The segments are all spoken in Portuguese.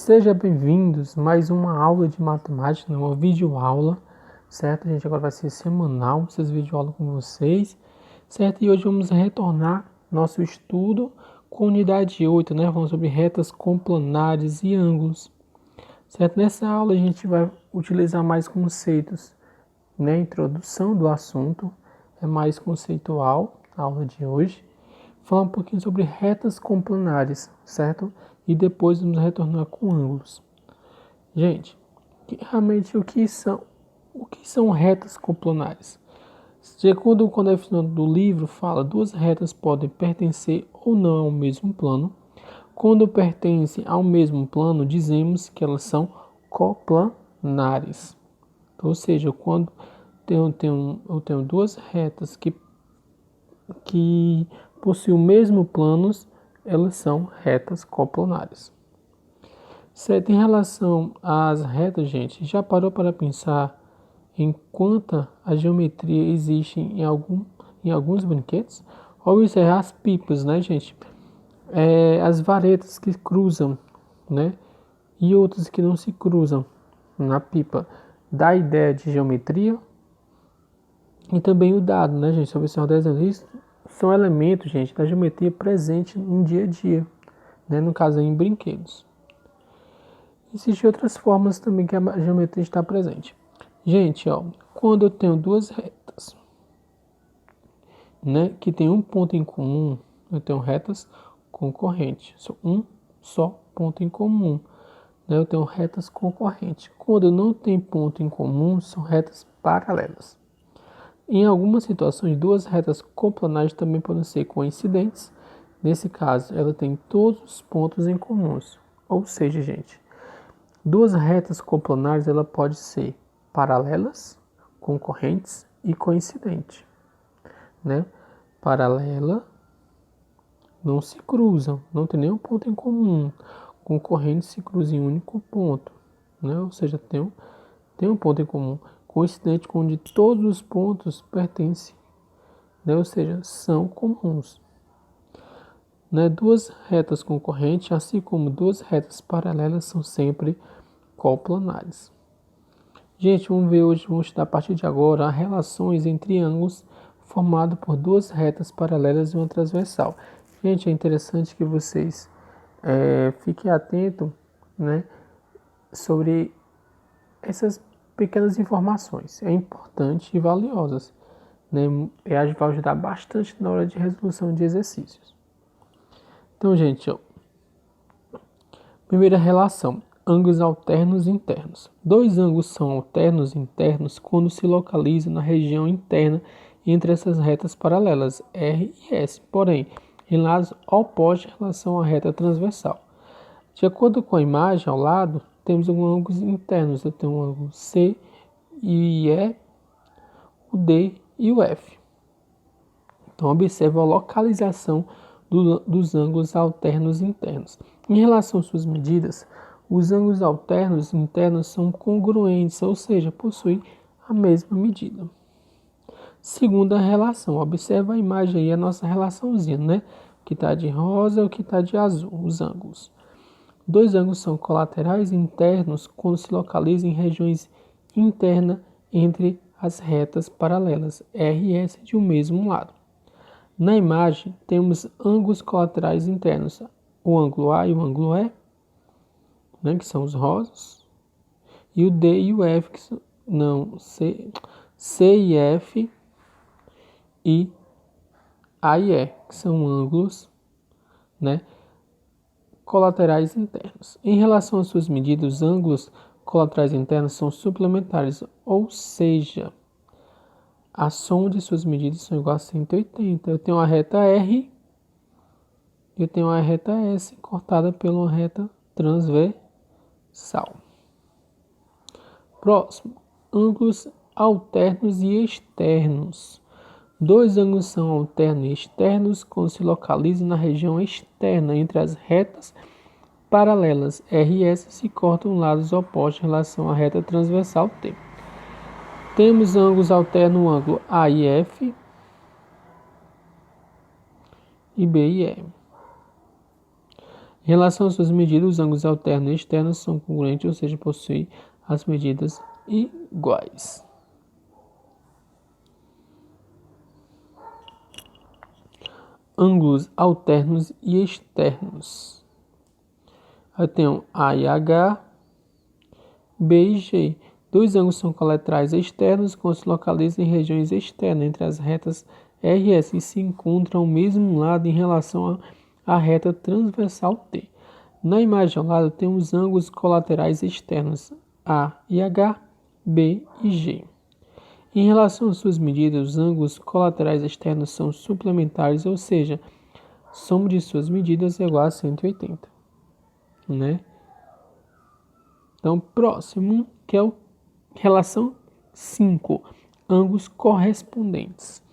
Sejam bem-vindos a mais uma aula de matemática, uma videoaula, certo? A gente agora vai ser semanal, essas videoaulas com vocês, certo? E hoje vamos retornar nosso estudo com unidade 8, né? Falando sobre retas complanares e ângulos, certo? Nessa aula a gente vai utilizar mais conceitos, né? Introdução do assunto, é mais conceitual a aula de hoje. Falar um pouquinho sobre retas complanares, certo? E depois vamos retornar com ângulos. Gente, realmente o que são retas complanares? De acordo com a definição do livro, fala duas retas podem pertencer ou não ao mesmo plano. Quando pertencem ao mesmo plano, dizemos que elas são coplanares. Ou seja, quando eu tenho duas retas que possuem o mesmo plano, elas são retas coplanares. Certo, em relação às retas, gente, já parou para pensar em quanta a geometria existe em alguns brinquedos? Observe as pipas, né, gente? As varetas que cruzam, né? E outras que não se cruzam na pipa. Dá ideia de geometria. E também o dado, né, gente? Sobre o desenho. Isso são elementos, gente, da geometria presente no dia a dia, né? No caso, em brinquedos. Existem outras formas também que a geometria está presente. Gente, ó, quando eu tenho duas retas, né, que tem um ponto em comum, eu tenho retas concorrentes. Um só ponto em comum, né, eu tenho retas concorrentes. Quando não tem ponto em comum, são retas paralelas. Em algumas situações, duas retas coplanares também podem ser coincidentes. Nesse caso, ela tem todos os pontos em comuns. Ou seja, gente, duas retas coplanares ela pode ser paralelas, concorrentes e coincidentes, né? Paralela não se cruzam, não tem nenhum ponto em comum. Concorrentes se cruzam em um único ponto, né? Ou seja, tem um ponto em comum. Coincidente onde todos os pontos pertencem, né? Ou seja, são comuns. Né? Duas retas concorrentes, assim como duas retas paralelas, são sempre coplanares. Gente, vamos estudar a partir de agora as relações entre ângulos formados por duas retas paralelas e uma transversal. Gente, é interessante que vocês fiquem atentos, né, sobre essas pequenas informações. É importante e valiosas, né, e vai ajudar bastante na hora de resolução de exercícios. Então, gente, ó, primeira relação. Ângulos alternos internos. Dois ângulos são alternos internos quando se localizam na região interna entre essas retas paralelas, R e S, porém, em lados opostos em relação à reta transversal. De acordo com a imagem ao lado, temos alguns ângulos internos. Eu tenho o ângulo C e E, o D e o F. Então, observe a localização dos ângulos alternos internos. Em relação às suas medidas, os ângulos alternos internos são congruentes, ou seja, possuem a mesma medida. Segunda relação, observa a imagem aí, a nossa relaçãozinha, né? O que está de rosa e o que está de azul, os ângulos. Dois ângulos são colaterais internos quando se localizam em regiões internas entre as retas paralelas R e S de um mesmo lado. Na imagem, temos ângulos colaterais internos, o ângulo A e o ângulo E, né, que são os rosas, e o D e o F, que são, C e F, e A e E, que são ângulos, né, colaterais internos. Em relação às suas medidas, os ângulos colaterais internos são suplementares, ou seja, a soma de suas medidas são igual a 180. Eu tenho uma reta R e eu tenho uma reta S cortada pela uma reta transversal. Próximo, ângulos alternos e externos. Dois ângulos são alternos e externos quando se localizam na região externa entre as retas paralelas R e S se cortam lados opostos em relação à reta transversal T. Temos ângulos alternos, o ângulo A e F e B e E. Em relação às suas medidas, os ângulos alternos e externos são congruentes, ou seja, possuem as medidas iguais. Ângulos alternos e externos. Eu tenho A e H, B e G. Dois ângulos são colaterais externos quando se localizam em regiões externas entre as retas R e S e se encontram ao mesmo lado em relação à reta transversal T. Na imagem ao lado temos ângulos colaterais externos A e H, B e G. Em relação às suas medidas, os ângulos colaterais externos são suplementares, ou seja, a soma de suas medidas é igual a 180. Né? Então, próximo, que é a relação 5, ângulos correspondentes.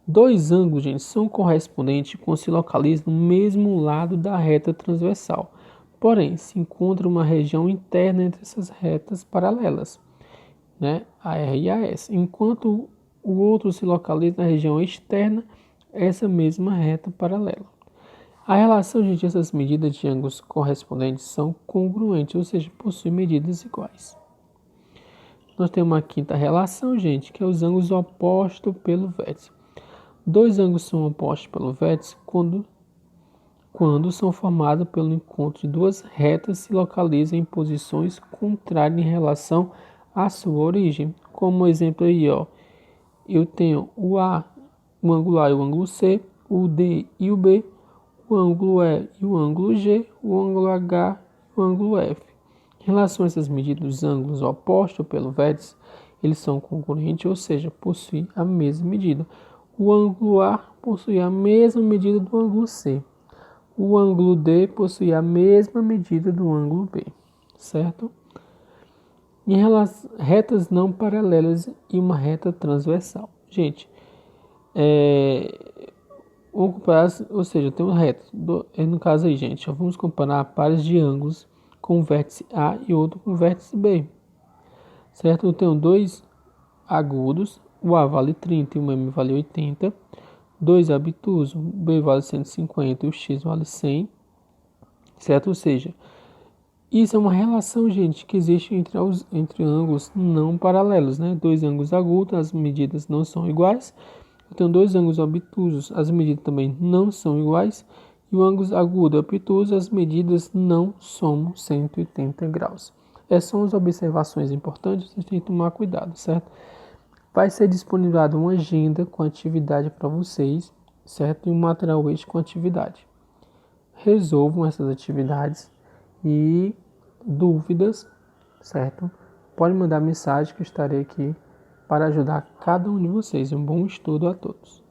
Dois ângulos, gente, são correspondentes quando se localizam no mesmo lado da reta transversal. Porém, se encontra uma região interna entre essas retas paralelas, né, a R e a S, enquanto o outro se localiza na região externa, essa mesma reta paralela. A relação, gente, essas medidas de ângulos correspondentes são congruentes, ou seja, possuem medidas iguais. Nós temos uma quinta relação, gente, que é os ângulos opostos pelo vértice. Dois ângulos são opostos pelo vértice quando são formados pelo encontro de duas retas se localizam em posições contrárias em relação à sua origem. Como exemplo aí, ó, eu tenho o A, o ângulo A e o ângulo C, o D e o B, o ângulo E e o ângulo G, o ângulo H e o ângulo F. Em relação a essas medidas dos ângulos opostos pelo vértice, eles são congruentes, ou seja, possuem a mesma medida. O ângulo A possui a mesma medida do ângulo C. O ângulo D possui a mesma medida do ângulo B, certo? Em relação a retas não paralelas e uma reta transversal. Gente, vamos comparar, ou seja, temos retas. No caso aí, gente, vamos comparar pares de ângulos com o vértice A e outro com o vértice B. Certo? Eu tenho dois agudos, o A vale 30 e o M vale 80. Dois obtusos, o B vale 150 e o X vale 100. Certo? Ou seja, isso é uma relação, gente, que existe entre ângulos não paralelos, né? Dois ângulos agudos, as medidas não são iguais. Eu tenho dois ângulos obtusos, as medidas também não são iguais. E o ângulo agudo e obtuso, as medidas não somam 180 graus. Essas são as observações importantes, vocês têm que tomar cuidado, certo? Vai ser disponibilizada uma agenda com atividade para vocês, certo? E um material extra com atividade. Resolvam essas atividades e dúvidas, certo? Pode mandar mensagem que eu estarei aqui para ajudar cada um de vocês. Um bom estudo a todos.